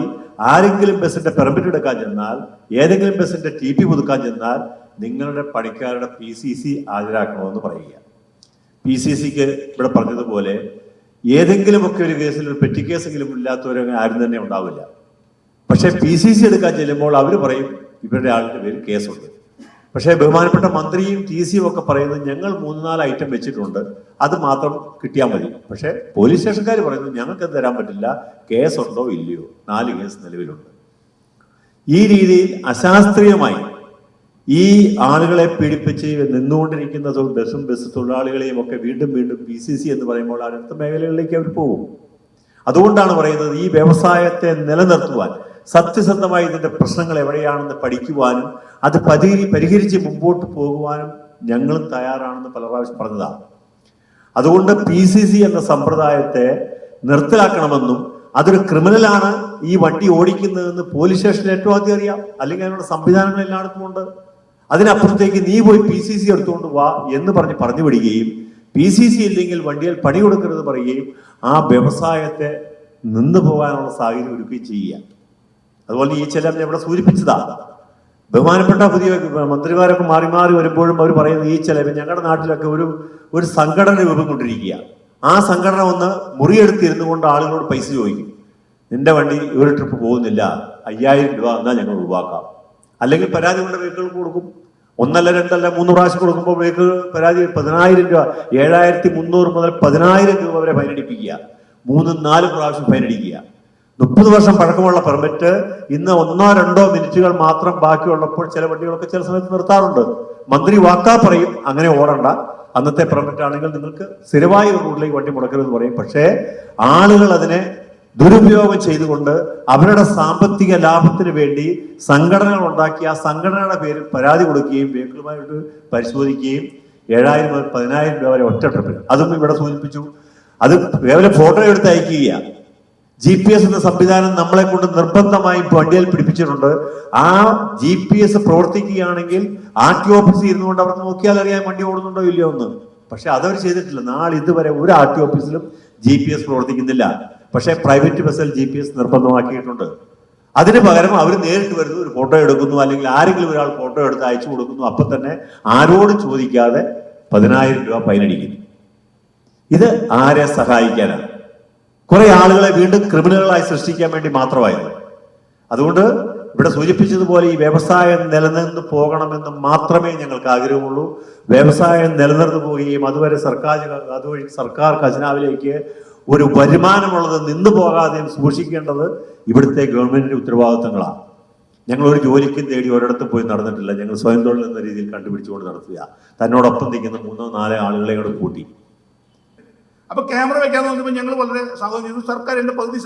ആരെങ്കിലും ബസ്സിന്റെ പെർമിറ്റ് എടുക്കാൻ ചെന്നാൽ, ഏതെങ്കിലും ബസ്സിന്റെ TP പുതുക്കാൻ ചെന്നാൽ നിങ്ങളുടെ പണിക്കാരുടെ PCC ഹാജരാക്കണമെന്ന് പറയുക. PCCക്ക് ഇവിടെ പറഞ്ഞതുപോലെ ഏതെങ്കിലുമൊക്കെ ഒരു കേസിൽ ഒരു പെറ്റി കേസെങ്കിലും ഇല്ലാത്തവരെ ആരും തന്നെ ഉണ്ടാവില്ല. പക്ഷേ PCC എടുക്കാൻ ചെല്ലുമ്പോൾ അവർ പറയും ഇവരുടെ ആളുടെ പേര് കേസുണ്ട്. പക്ഷേ ബഹുമാനപ്പെട്ട മന്ത്രിയും TCയും ഒക്കെ പറയുന്നത് ഞങ്ങൾ 3-4 ഐറ്റം വെച്ചിട്ടുണ്ട്, അത് മാത്രം കിട്ടിയാൽ മതി. പക്ഷേ പോലീസ് സ്റ്റേഷൻകാർ പറയുന്നത് ഞങ്ങൾക്ക് തരാൻ പറ്റില്ല, കേസുണ്ടോ ഇല്ലയോ, 4 കേസ് നിലവിലുണ്ട്. ഈ രീതിയിൽ അശാസ്ത്രീയമായി ഈ ആളുകളെ പീഡിപ്പിച്ച് നിന്നുകൊണ്ടിരിക്കുന്ന ബസ് തൊഴിലാളികളെയും ഒക്കെ വീണ്ടും PCC എന്ന് പറയുമ്പോൾ അടുത്ത മേഖലകളിലേക്ക് അവർ പോകും. അതുകൊണ്ടാണ് പറയുന്നത് ഈ വ്യവസായത്തെ നിലനിർത്തുവാൻ, സത്യസന്ധമായി ഇതിന്റെ പ്രശ്നങ്ങൾ എവിടെയാണെന്ന് പഠിക്കുവാനും അത് പരിഹരിച്ച് മുമ്പോട്ട് പോകുവാനും ഞങ്ങളും തയ്യാറാണെന്ന് പല പ്രാവശ്യം പറഞ്ഞതാണ്. അതുകൊണ്ട് PCC എന്ന സമ്പ്രദായത്തെ നിർത്തലാക്കണമെന്നും അതൊരു ക്രിമിനലാണ് ഈ വണ്ടി ഓടിക്കുന്നതെന്ന് പോലീസ് സ്റ്റേഷനിൽ ഏറ്റവും ആദ്യം അറിയാം, അല്ലെങ്കിൽ അതിനുള്ള സംവിധാനങ്ങൾ എല്ലായിടത്തും ഉണ്ട്. അതിനപ്പുറത്തേക്ക് നീ പോയി PCC എടുത്തുകൊണ്ട് വാ എന്ന് പറഞ്ഞു വിടുകയും PCC ഇല്ലെങ്കിൽ വണ്ടിയിൽ പണി കൊടുക്കരുത് പറയുകയും ആ വ്യവസായത്തെ നിന്നു പോകാനുള്ള സാഹചര്യം ഒരുക്കുകയും ചെയ്യുക. അതുപോലെ ഈ ചില ഇവിടെ സൂചിപ്പിച്ചതാ, ബഹുമാനപ്പെട്ട പുതിയ മന്ത്രിമാരൊക്കെ മാറി മാറി വരുമ്പോഴും അവർ പറയുന്നത് ഈ ചെലവ് ഞങ്ങളുടെ നാട്ടിലൊക്കെ ഒരു സംഘടന രൂപം കൊണ്ടിരിക്കുക. ആ സംഘടന ഒന്ന് മുറിയെടുത്തിരുന്നു കൊണ്ട് ആളുകളോട് പൈസ ചോദിക്കും. നിന്റെ വണ്ടി ഒരു ട്രിപ്പ് പോകുന്നില്ല, 5000 രൂപ എന്നാൽ ഞങ്ങൾ ഒഴിവാക്കാം, അല്ലെങ്കിൽ പരാതി കൊണ്ട് വീട്ടുകൾക്ക് കൊടുക്കും. 1 2 3 പ്രാവശ്യം കൊടുക്കുമ്പോൾ ബേക്ക് പരാതി 10,000 രൂപ, 7,300 മുതൽ 10,000 രൂപ വരെ ഫൈനടിപ്പിക്കുക. 3 4 പ്രാവശ്യം ഫൈനടിക്കുക. 30 വർഷം പഴക്കമുള്ള പെർമിറ്റ് ഇന്ന് 1 2 മിനിറ്റുകൾ മാത്രം ബാക്കിയുള്ളപ്പോൾ ചില വണ്ടികളൊക്കെ ചില സമയത്ത് നിർത്താറുണ്ട്. മന്ത്രി വാക്കാ പറയും അങ്ങനെ ഓടണ്ട, അന്നത്തെ പെർമിറ്റ് ആണെങ്കിൽ നിങ്ങൾക്ക് സ്ഥിരമായ റൂട്ടിലേക്ക് വണ്ടി മുടക്കരുതെന്ന് പറയും. പക്ഷേ ആളുകൾ അതിനെ ദുരുപയോഗം ചെയ്തുകൊണ്ട് അവരുടെ സാമ്പത്തിക ലാഭത്തിന് വേണ്ടി സംഘടനകൾ ഉണ്ടാക്കി ആ സംഘടനയുടെ പേരിൽ പരാതി കൊടുക്കുകയും വെഹിക്കിളുമായിട്ട് പരിശോധിക്കുകയും 7,000 മുതൽ 10,000 രൂപ വരെ ഒറ്റ ട്രിപ്പിൽ, അതും ഇവിടെ സൂചിപ്പിച്ചു. അത് കേവലം ഫോട്ടോ എടുത്ത് അയക്കുക. GPS എന്ന സംവിധാനം നമ്മളെ കൊണ്ട് നിർബന്ധമായും വണ്ടിയിൽ പിടിപ്പിച്ചിട്ടുണ്ട്. ആ GPS പ്രവർത്തിക്കുകയാണെങ്കിൽ RTO ഓഫീസിൽ ഇരുന്നുകൊണ്ട് അവർക്ക് നോക്കിയാൽ അറിയാൻ വണ്ടി ഓടുന്നുണ്ടോ ഇല്ലയോ എന്ന്. പക്ഷെ അതവർ ചെയ്തിട്ടില്ല. നാളെ ഇതുവരെ ഒരു RTO ഓഫീസിലും GPS പ്രവർത്തിക്കുന്നില്ല. പക്ഷെ പ്രൈവറ്റ് ബസ്സിൽ GPS നിർബന്ധമാക്കിയിട്ടുണ്ട്. അതിന് പകരം അവർ നേരിട്ട് വരുന്നു, ഒരു ഫോട്ടോ എടുക്കുന്നു, അല്ലെങ്കിൽ ആരെങ്കിലും ഒരാൾ ഫോട്ടോ എടുത്ത് അയച്ചു കൊടുക്കുന്നു. അപ്പൊ തന്നെ ആരോടും ചോദിക്കാതെ 10,000 രൂപ ഫൈനടിക്കുന്നു. ഇത് ആരെ സഹായിക്കാനാണ്? കുറെ ആളുകളെ വീണ്ടും ക്രിമിനലുകളായി സൃഷ്ടിക്കാൻ വേണ്ടി മാത്രമായിരുന്നു. അതുകൊണ്ട് ഇവിടെ സൂചിപ്പിച്ചതുപോലെ ഈ വ്യവസായം നിലനിന്ന് പോകണമെന്ന് മാത്രമേ ഞങ്ങൾക്ക് ആഗ്രഹമുള്ളൂ. വ്യവസായം നിലനിർന്നു പോവുകയും അതുവഴി സർക്കാർ ഖജനാവിലേക്ക് ഒരു വരുമാനമുള്ളത് നിന്നു പോകാതെയും സൂക്ഷിക്കേണ്ടത് ഇവിടുത്തെ ഗവൺമെന്റിന്റെ ഉത്തരവാദിത്തങ്ങളാണ്. ഞങ്ങൾ ഒരു ജോലിക്കും തേടി ഒരിടത്തും പോയി നടന്നിട്ടില്ല. ഞങ്ങൾ സ്വയം തൊഴിൽ എന്ന രീതിയിൽ കണ്ടുപിടിച്ചുകൊണ്ട് നടത്തുക. തന്നോടൊപ്പം നിൽക്കുന്ന 3 4 ആളുകളെ കൂടെ കൂട്ടി.
അപ്പൊ ക്യാമറ വെക്കാന്ന് പറഞ്ഞപ്പോൾ ഞങ്ങൾ വളരെ സ്വാഗതം ചെയ്തു. സർക്കാരിന്റെ പകുതി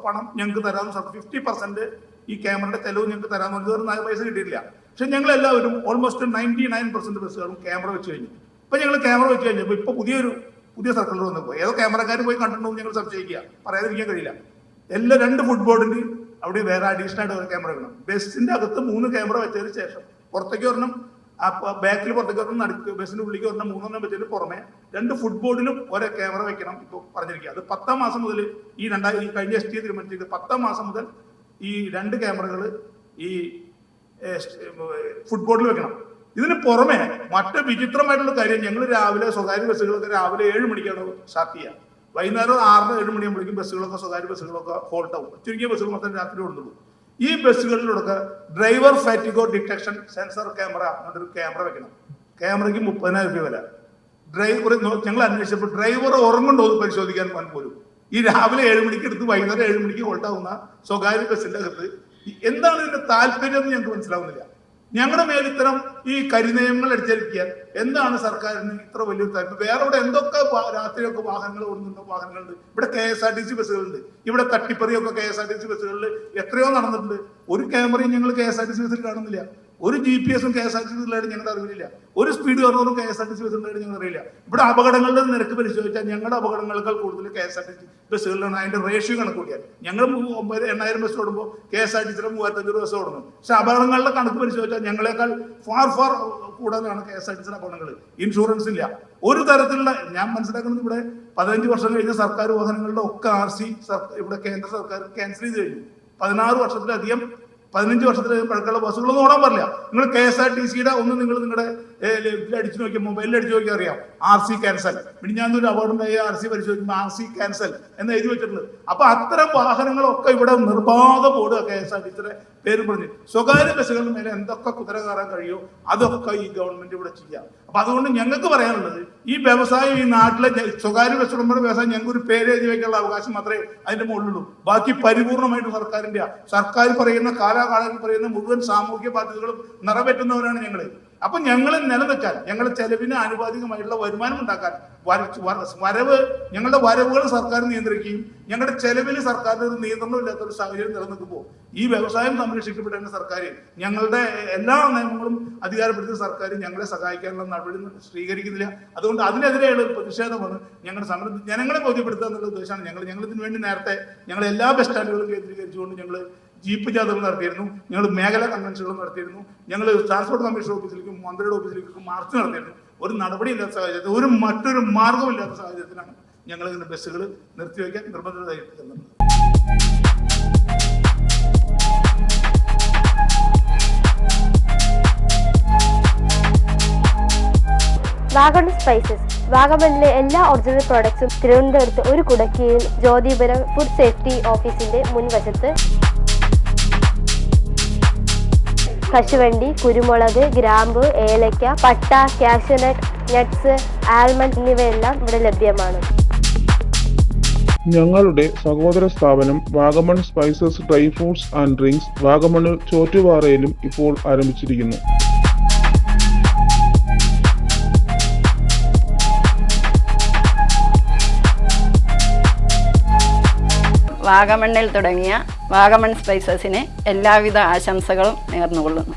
പണം ഞങ്ങൾക്ക് തരാമെന്ന് 50% ഈ ക്യാമറയുടെ ചെലവ് ഞങ്ങൾക്ക് തരാമെന്ന് പറഞ്ഞത് 4 പൈസ കിട്ടിയിട്ടില്ല. പക്ഷെ ഞങ്ങൾ എല്ലാവരും ഓൾമോസ്റ്റ് 99% ബസ്സുകളും ക്യാമറ വെച്ച് കഴിഞ്ഞു. ഇപ്പൊ ഞങ്ങൾ ക്യാമറ വെച്ച് കഴിഞ്ഞപ്പോൾ ഇപ്പൊ പുതിയ സർക്കിളിൽ വന്നപ്പോൾ ഏതോ ക്യാമറക്കാർ പോയി കണ്ടിട്ടുണ്ടോ ഞങ്ങൾ സംശയിക്കുക, പറയാതിരിക്കാൻ കഴിയില്ല. എല്ലാ 2 ഫുട്ബോളിന് അവിടെ വേറെ അഡീഷണൽ ആയിട്ട് ഒരു ക്യാമറ വേണം. ബസ്സിന്റെ അകത്ത് 3 ക്യാമറ വെച്ചതിന് ശേഷം പുറത്തേക്ക് ഒരെണ്ണം, ബാക്കിൽ പുറത്തേക്ക് ഒരെണ്ണം, നടുക്ക് ബസ്സിന്റെ ഉള്ളിലേക്ക് ഒരെണ്ണം, 3 വെച്ചതിന് പുറമെ 2 ഫുട്ബോളിലും ഒരേ ക്യാമറ വെക്കണം ഇപ്പോൾ പറഞ്ഞിരിക്കുക. അത് 10ാം മാസം മുതൽ ഈ കഴിഞ്ഞ ST തീരുമാനിച്ചിരിക്കുന്നത് 10ാം മാസം മുതൽ ഈ 2 ക്യാമറകൾ ഈ ഫുട്ബോളിൽ വെക്കണം. ഇതിന് പുറമെ മറ്റു വിചിത്രമായിട്ടുള്ള കാര്യം, ഞങ്ങൾ രാവിലെ സ്വകാര്യ ബസ്സുകളൊക്കെ രാവിലെ 7 മണിക്കാണ് സ്റ്റാർട്ട് ചെയ്യുക. വൈകുന്നേരം 6 7 മണിയാകുമ്പോഴേക്കും ബസ്സുകളൊക്കെ സ്വകാര്യ ബസ്സുകളൊക്കെ ഹോൾട്ട് ആവും. ചുരുങ്ങിയ ബസ്സുകൾ മാത്രം രാത്രി ഓടുന്നുള്ളൂ. ഈ ബസ്സുകളിലൊക്കെ ഡ്രൈവർ ഫാറ്റിഗോ ഡിറ്റക്ഷൻ സെൻസർ ക്യാമറ എന്നൊരു ക്യാമറ വെക്കണം. ക്യാമറയ്ക്ക് 30,000 രൂപ വില. ഡ്രൈവർ ഞങ്ങൾ അന്വേഷിച്ചപ്പോൾ ഡ്രൈവർ ഉറങ്ങുണ്ടോ എന്ന് പരിശോധിക്കാൻ പോലും ഈ രാവിലെ 7 മണിക്ക് എടുത്ത് വൈകുന്നേരം 7 മണിക്ക് ഹോൾട്ടാവുന്ന സ്വകാര്യ ബസ്സിന്റെ അകത്ത് എന്താണ് ഇതിന്റെ താല്പര്യം എന്ന് ഞങ്ങൾക്ക് മനസ്സിലാവുന്നില്ല. ഞങ്ങളുടെ മേൽ ഇത്തരം ഈ കരിനിയമങ്ങൾ അടിച്ചേൽപ്പിക്കാൻ എന്താണ് സർക്കാരിന് ഇത്ര വലിയൊരു താല്പര്യം? വേറെ ഇവിടെ എന്തൊക്കെ രാത്രിയൊക്കെ വാഹനങ്ങൾ ഓടുന്നുണ്ടോ? വാഹനങ്ങളുണ്ട്. ഇവിടെ KSRTC ബസ്സുകളുണ്ട്. ഇവിടെ തട്ടിപ്പറിയൊക്കെ KSRTC ബസ്സുകളിൽ എത്രയോ നടന്നിട്ടുണ്ട്. ഒരു ക്യാമറയും ഞങ്ങൾ KSRTC ബസ്സിൽ കാണുന്നില്ല. ഒരു GPS-ഉം KSRTC ബസ്സിലായിട്ട് ഞങ്ങളുടെ അറിവില്ല. ഒരു സ്പീഡ് ഗവർണറും KSRTC ബസ്സിലായിട്ട് ഞങ്ങൾ അറിയില്ല. ഇവിടെ അപകടങ്ങളുടെ നിരക്ക് പരിശോധിച്ചാൽ ഞങ്ങളുടെ അപകടങ്ങളെക്കാൾ കൂടുതൽ KSRTC ബസ്സുകളിലാണ്. അതിന്റെ റേഷ്യോ കണക്ക് കൂടിയാൽ ഞങ്ങൾ 8,000 ബസ് ഓടുമ്പോൾ KSRTC-യുടെ 3,500 ബസ് ഓടുന്നു. പക്ഷെ അപകടങ്ങളുടെ കണക്ക് പരിശോധിച്ചാൽ ഞങ്ങളെക്കാൾ ഫാർ കൂടുതലാണ് KSRTC-യുടെ അപകടങ്ങൾ. ഇൻഷുറൻസ് ഇല്ല. ഒരു തരത്തിലുള്ള, ഞാൻ മനസ്സിലാക്കുന്നത് ഇവിടെ 15 വർഷം കഴിഞ്ഞ സർക്കാർ വാഹനങ്ങളുടെ ഒക്കെ RC ഇവിടെ കേന്ദ്ര സർക്കാർ ക്യാൻസൽ ചെയ്ത് കഴിഞ്ഞു. 16 വർഷത്തിലധികം 15 വർഷത്തിലധികം പഴക്കമുള്ള ബസ്സുകളൊന്നും ഓടാൻ പാടില്ല. നിങ്ങൾ KSRTC-യുടെ ഒന്ന് നിങ്ങൾ നിങ്ങളുടെ അടിച്ചു നോക്കിയാൽ, മൊബൈലിൽ അടിച്ചു നോക്കിയാൽ അറിയാം. RC cancel. പിന്നെ ഞാനൊരു അപകടമുണ്ടായി RC പരിശോധിക്കുമ്പോൾ RC ക്യാൻസൽ എന്ന് എഴുതി വെച്ചിട്ടുണ്ട്. അപ്പൊ അത്തരം വാഹനങ്ങളൊക്കെ ഇവിടെ നിർബാധം ഓടുക KSRTC-യുടെ പേര് പറഞ്ഞ്. സ്വകാര്യ ബസ്സുകളുടെ മേലെ എന്തൊക്കെ കുതിര കയറാൻ കഴിയുമോ അതൊക്കെ ഈ ഗവൺമെന്റ് ഇവിടെ ചെയ്യാം. അപ്പൊ അതുകൊണ്ട് ഞങ്ങൾക്ക് പറയാനുള്ളത്, ഈ വ്യവസായം ഈ നാട്ടിലെ സ്വകാര്യ ബസ് ഉടമയുടെ വ്യവസായം ഞങ്ങൾക്ക് ഒരു പേര് എഴുതി വയ്ക്കാനുള്ള അവകാശം മാത്രമേ അതിന്റെ മുകളിലുള്ളൂ. ബാക്കി പരിപൂർണമായിട്ട് സർക്കാരിന്റെ. സർക്കാർ പറയുന്ന കാലാകാലങ്ങളിൽ പറയുന്ന മുഴുവൻ സാമൂഹ്യ ബാധ്യതകളും നിറവേറ്റുന്നവരാണ് ഞങ്ങൾ. അപ്പൊ ഞങ്ങൾ നിലനിൽക്കാൻ, ഞങ്ങളുടെ ചെലവിന് ആനുപാതികമായിട്ടുള്ള വരുമാനം ഉണ്ടാക്കാൻ, ഞങ്ങളുടെ വരവുകൾ സർക്കാർ നിയന്ത്രിക്കുകയും ഞങ്ങളുടെ ചെലവിൽ സർക്കാരിന് ഒരു നിയന്ത്രണമില്ലാത്ത ഒരു സാഹചര്യം നിലനിൽക്കുമ്പോൾ ഈ വ്യവസായം സംരക്ഷിക്കപ്പെടേണ്ട സർക്കാർ, ഞങ്ങളുടെ എല്ലാ നിയമങ്ങളും അധികാരപ്പെടുത്തിയ സർക്കാർ ഞങ്ങളെ സഹായിക്കാനുള്ള നടപടി സ്വീകരിക്കുന്നില്ല. അതുകൊണ്ട് അതിനെതിരെയുള്ള ഒരു പ്രതിഷേധമാണ് ഞങ്ങളുടെ സമരം. ജനങ്ങളെ ബോധ്യപ്പെടുത്തുക എന്നുള്ള ഉദ്ദേശമാണ് ഞങ്ങൾ ഇതിനു വേണ്ടി നേരത്തെ ഞങ്ങൾ എല്ലാ ബസ് സ്റ്റാൻഡുകളും കേന്ദ്രീകരിച്ചുകൊണ്ട് ഞങ്ങൾ ജീപ്പ് ജാഥകൾ നടത്തിയിരുന്നു. ഞങ്ങൾ മേഖലാ കൺവെൻഷനുകൾ നടത്തിയിരുന്നു. ഞങ്ങൾ ട്രാൻസ്പോർട്ട് കമ്മീഷൻ ഓഫീസിലേക്കും മന്ത്രിയുടെ ഓഫീസിലേക്കും മാർച്ച് നടത്തിയിരുന്നു. ഒരു നടപടിയില്ലാത്ത സാഹചര്യത്തിൽ, മറ്റൊരു മാർഗമില്ലാത്ത സാഹചര്യത്തിലാണ് ഞങ്ങൾ ഇങ്ങനെ ബസ്സുകൾ നിർത്തിവെക്കാൻ നിർബന്ധിതരായിരിക്കുന്നത്.
വാഗൺ സ്പൈസസ്, വാഗമണിലെ എല്ലാ ഒറിജിനൽ പ്രോഡക്ട്സും തിരുവനന്തപുരത്ത് ഒരു കുടക്കീഴിൽ ജ്യോതിപുരം ഫുഡ് സേഫ്റ്റി ഓഫീസിന്റെ മുൻവശത്ത്. കശുവണ്ടി, കുരുമുളക്, ഗ്രാമ്പു, ഏലക്ക, പട്ട, കാഷ്യൂനട്ട്, നട്ട്സ്, ആൽമണ്ട് എന്നിവയെല്ലാം ഇവിടെ ലഭ്യമാണ്.
ഞങ്ങളുടെ സഹോദര സ്ഥാപനം Vagamon spices dry fruits and drinks വാഗമണിൽ ചോറ്റുപാറയിലും ഇപ്പോൾ ആരംഭിച്ചിരിക്കുന്നു.
വാഗമണ്ണിൽ തുടങ്ങിയ വാഗമൺ സ്പൈസസിന് എല്ലാവിധ ആശംസകളും നേർന്നുകൊള്ളുന്നു.